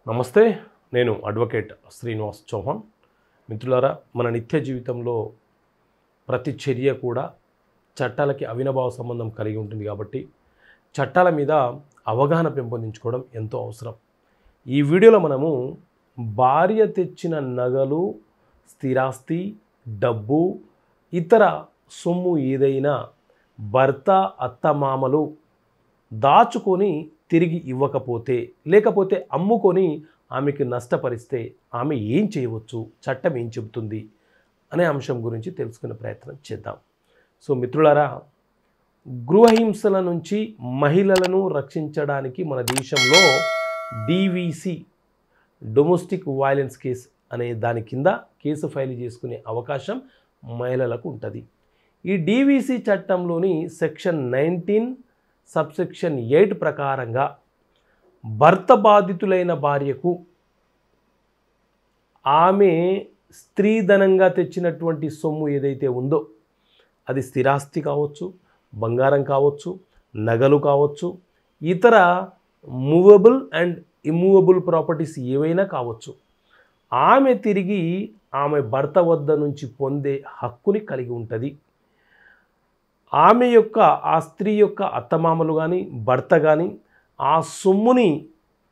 నమస్తే, నేను అడ్వకేట్ శ్రీనివాస్ చౌహాన్. మిత్రులారా, మన నిత్య జీవితంలో ప్రతి చర్య కూడా చట్టాలకి అవినాభావ సంబంధం కలిగి ఉంటుంది. కాబట్టి చట్టాల మీద అవగాహన పెంపొందించుకోవడం ఎంతో అవసరం. ఈ వీడియోలో మనము భార్య తెచ్చిన నగలు, స్థిరాస్తి, డబ్బు, ఇతర సొమ్ము ఏదైనా భర్త, అత్తమామలు దాచుకొని తిరిగి ఇవ్వకపోతే, లేకపోతే అమ్ముకొని ఆమెకి నష్టపరిస్తే ఆమె ఏం చేయవచ్చు, చట్టం ఏం చెబుతుంది అనే అంశం గురించి తెలుసుకునే ప్రయత్నం చేద్దాం. సో మిత్రులారా, గృహహింసల నుంచి మహిళలను రక్షించడానికి మన దేశంలో DVC డొమెస్టిక్ వైలెన్స్ కేసు అనే దాని కింద కేసు ఫైల్ చేసుకునే అవకాశం మహిళలకు ఉంటుంది. ఈ DVC చట్టంలోని సెక్షన్ 19 సబ్సెక్షన్ 8 ప్రకారంగా భర్త బాధితులైన భార్యకు ఆమె స్త్రీధనంగా తెచ్చినటువంటి సొమ్ము ఏదైతే ఉందో, అది స్థిరాస్తి కావచ్చు, బంగారం కావచ్చు, నగలు కావచ్చు, ఇతర మూవబుల్ అండ్ ఇమ్మూవబుల్ ప్రాపర్టీస్ ఏవైనా కావచ్చు, ఆమె తిరిగి ఆమె భర్త వద్ద నుంచి పొందే హక్కుని కలిగి ఉంటుంది. ఆమె యొక్క ఆ స్త్రీ యొక్క అత్తమామలు కానీ భర్త కానీ ఆ సొమ్ముని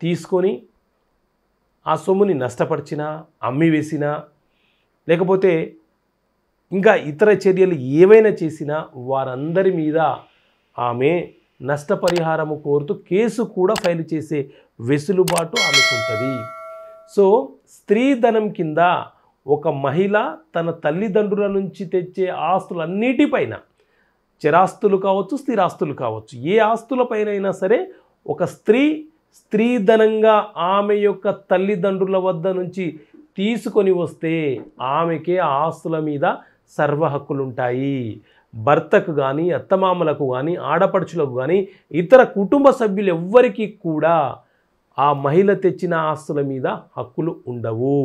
తీసుకొని ఆ సొమ్ముని నష్టపరిచినా, అమ్మివేసినా, లేకపోతే ఇంకా ఇతర చర్యలు ఏవైనా చేసినా వారందరి మీద ఆమె నష్టపరిహారము కోరుతూ కేసు కూడా ఫైల్ చేసే వెసులుబాటు ఆమెకు ఉంటుంది. సో స్త్రీధనం కింద ఒక మహిళ తన తల్లిదండ్రుల నుంచి తెచ్చే ఆస్తులన్నిటిపైన, చరాస్తులు కావచ్చు, స్థిరాస్తులు కావచ్చు, ఏ ఆస్తులపైనైనా సరే ఒక స్త్రీధనంగా ఆమె యొక్క తల్లిదండ్రుల వద్ద నుంచి తీసుకొని వస్తే ఆమెకే ఆ ఆస్తుల మీద సర్వ హక్కులు ఉంటాయి. భర్తకు కానీ, అత్తమామలకు కానీ, ఆడపడుచులకు కానీ, ఇతర కుటుంబ సభ్యులు ఎవ్వరికీ కూడా ఆ మహిళ తెచ్చిన ఆస్తుల మీద హక్కులు ఉండవు.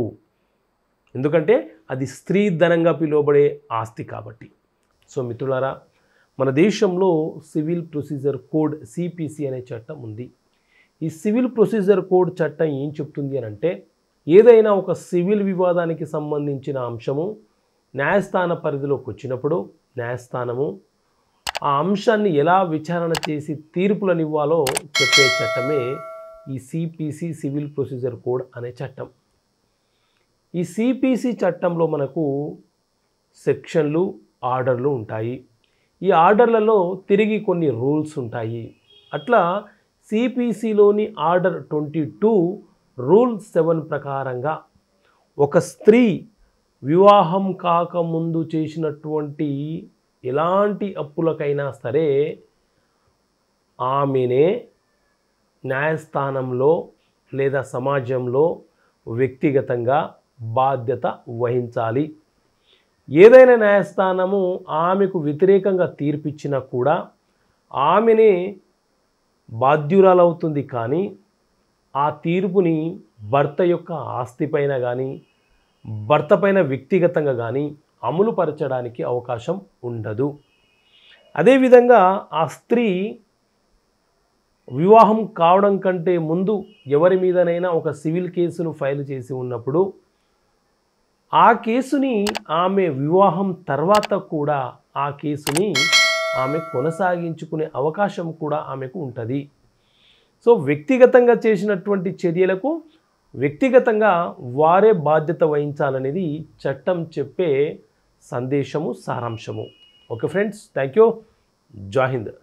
ఎందుకంటే అది స్త్రీధనంగా పిలువబడే ఆస్తి కాబట్టి. సో మిత్రులారా, మన దేశంలో సివిల్ ప్రొసీజర్ కోడ్ CPC అనే చట్టం ఉంది. ఈ సివిల్ ప్రొసీజర్ కోడ్ చట్టం ఏం చెప్తుంది అని అంటే, ఏదైనా ఒక సివిల్ వివాదానికి సంబంధించిన అంశము న్యాయస్థాన పరిధిలోకి వచ్చినప్పుడు న్యాయస్థానము ఆ అంశాన్ని ఎలా విచారణ చేసి తీర్పులనివ్వాలో చెప్పే చట్టమే ఈ CPC సివిల్ ప్రొసీజర్ కోడ్ అనే చట్టం. ఈ CPC చట్టంలో మనకు సెక్షన్లు, ఆర్డర్లు ఉంటాయి. ఈ ఆర్డర్లలో తిరిగి కొన్ని రూల్స్ ఉంటాయి. అట్లా CPCలోని ఆర్డర్ 22 రూల్ 7 ప్రకారంగా ఒక స్త్రీ వివాహం కాకముందు చేసినటువంటి ఎలాంటి అప్పులకైనా సరే ఆమెనే న్యాయస్థానంలో లేదా సమాజంలో వ్యక్తిగతంగా బాధ్యత వహించాలి. ఏదైనా న్యాయస్థానము ఆమెకు వ్యతిరేకంగా తీర్పిచ్చినా కూడా ఆమెనే బాధ్యురాలవుతుంది. కానీ ఆ తీర్పుని భర్త యొక్క ఆస్తిపైన కానీ, భర్త పైన వ్యక్తిగతంగా కానీ అమలు పరచడానికి అవకాశం ఉండదు. అదేవిధంగా ఆ స్త్రీ వివాహం కావడం కంటే ముందు ఎవరి మీదనైనా ఒక సివిల్ కేసును ఫైల్ చేసి ఉన్నప్పుడు ఆ కేసుని ఆమె వివాహం తర్వాత కూడా ఆ కేసుని ఆమె కొనసాగించుకునే అవకాశం కూడా ఆమెకు ఉంటుంది. సో వ్యక్తిగతంగా చేసినటువంటి చర్యలకు వ్యక్తిగతంగా వారే బాధ్యత వహించాలనేది చట్టం చెప్పే సందేశము, సారాంశము. Okay friends, thank you. జై హింద్.